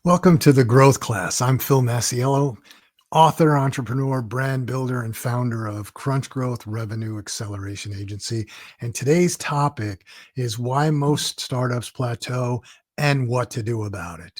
Welcome to the Growth Class. I'm Phil Masiello, author, entrepreneur, brand builder, and founder of CrunchGrowth Revenue Acceleration Agency. And today's topic is why most startups plateau and what to do about it.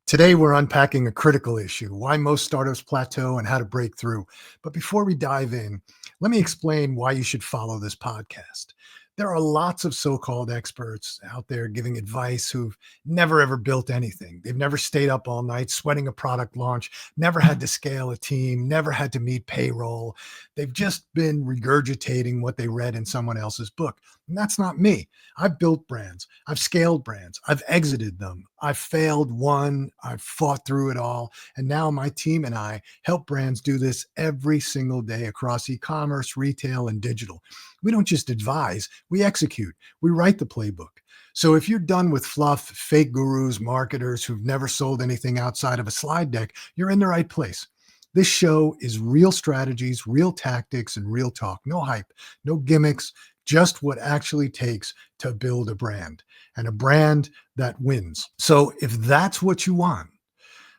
Today, we're unpacking a critical issue, why most startups plateau and how to break through. But before we dive in, let me explain why you should follow this podcast. There are lots of so-called experts out there giving advice who've never ever built anything. They've never stayed up all night sweating a product launch, never had to scale a team, never had to meet payroll. They've just been regurgitating what they read in someone else's book. And that's not me. I've built brands. I've scaled brands. I've exited them. I've failed, won. I've fought through it all. And now my team and I help brands do this every single day across e-commerce, retail, and digital. We don't just advise, we execute. We write the playbook. So if you're done with fluff, fake gurus, marketers who've never sold anything outside of a slide deck, you're in the right place. This show is real strategies, real tactics, and real talk. No hype, no gimmicks, just what actually takes to build a brand, and a brand that wins. So if that's what you want,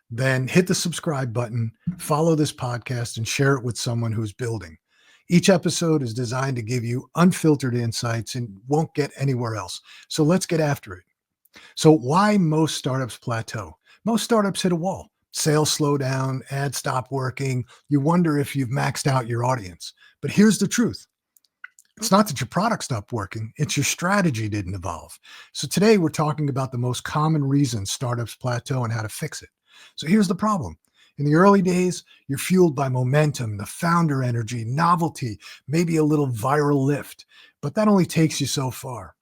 then hit the subscribe button, follow this podcast, and share it with someone who's building. Each episode is designed to give you unfiltered insights and won't get anywhere else. So let's get after it. So why most startups plateau? Most startups hit a wall. Sales slow down, ads stop working. You wonder if you've maxed out your audience. But here's the truth. It's not that your product stopped working, it's your strategy didn't evolve. So today we're talking about the most common reasons startups plateau and how to fix it. So here's the problem. In the early days, you're fueled by momentum, the founder energy, novelty, maybe a little viral lift, but that only takes you so far.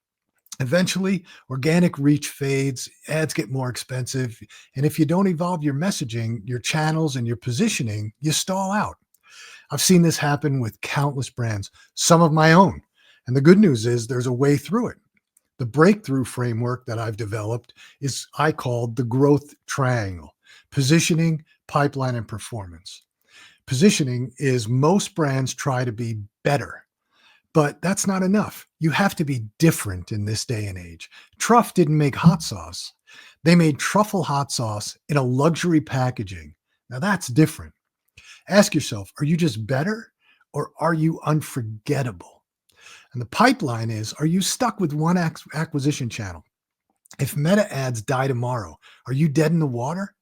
Eventually, organic reach fades, ads get more expensive, and if you don't evolve your messaging, your channels, and your positioning, you stall out. I've seen this happen with countless brands, some of my own. And the good news is there's a way through it. The breakthrough framework that I've developed is I called the growth triangle: positioning, pipeline, and performance. Positioning is most brands try to be better, but that's not enough. You have to be different in this day and age. Truff didn't make hot sauce. They made truffle hot sauce in a luxury packaging. Now that's different. Ask yourself, are you just better or are you unforgettable? And the pipeline is, are you stuck with one acquisition channel? If meta ads die tomorrow, are you dead in the water?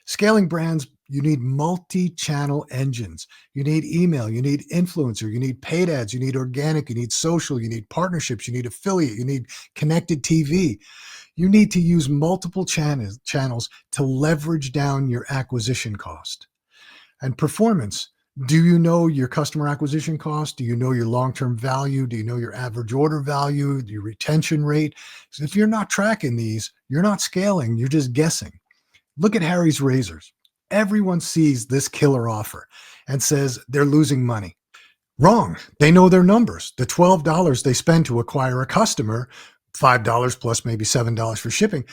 Scaling brands, you need multi-channel engines. You need email, you need influencer, you need paid ads, you need organic, you need social, you need partnerships, you need affiliate, you need connected TV. You need to use multiple channels to leverage down your acquisition cost. And performance, do you know your customer acquisition cost? Do you know your long-term value? Do you know your average order value, your retention rate? So if you're not tracking these, you're not scaling, you're just guessing. Look at Harry's Razors. Everyone sees this killer offer and says they're losing money. Wrong. They know their numbers. The $12 they spend to acquire a customer, $5 plus maybe $7 for shipping,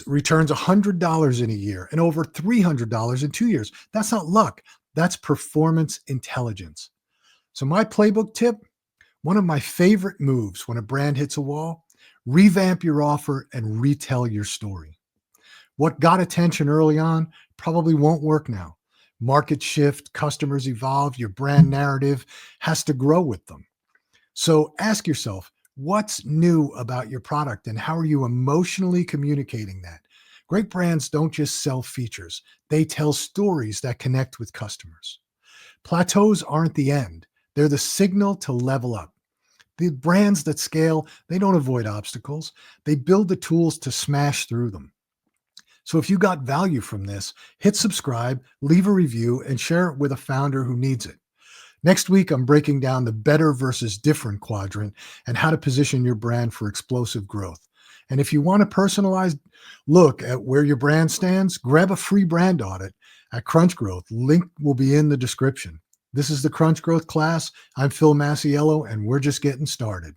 returns $100 in a year and over $300 in 2 years. That's not luck. That's performance intelligence. So my playbook tip, one of my favorite moves when a brand hits a wall, revamp your offer and retell your story. What got attention early on probably won't work now. Market shift, customers evolve, your brand narrative has to grow with them. So ask yourself, what's new about your product and how are you emotionally communicating that? Great brands don't just sell features. They tell stories that connect with customers. Plateaus aren't the end. They're the signal to level up. The brands that scale, they don't avoid obstacles. They build the tools to smash through them. So if you got value from this, hit subscribe, leave a review, and share it with a founder who needs it. Next week, I'm breaking down the better versus different quadrant and how to position your brand for explosive growth. And if you want a personalized look at where your brand stands, grab a free brand audit at CrunchGrowth. Link will be in the description. This is the CrunchGrowth class. I'm Phil Masiello, and we're just getting started.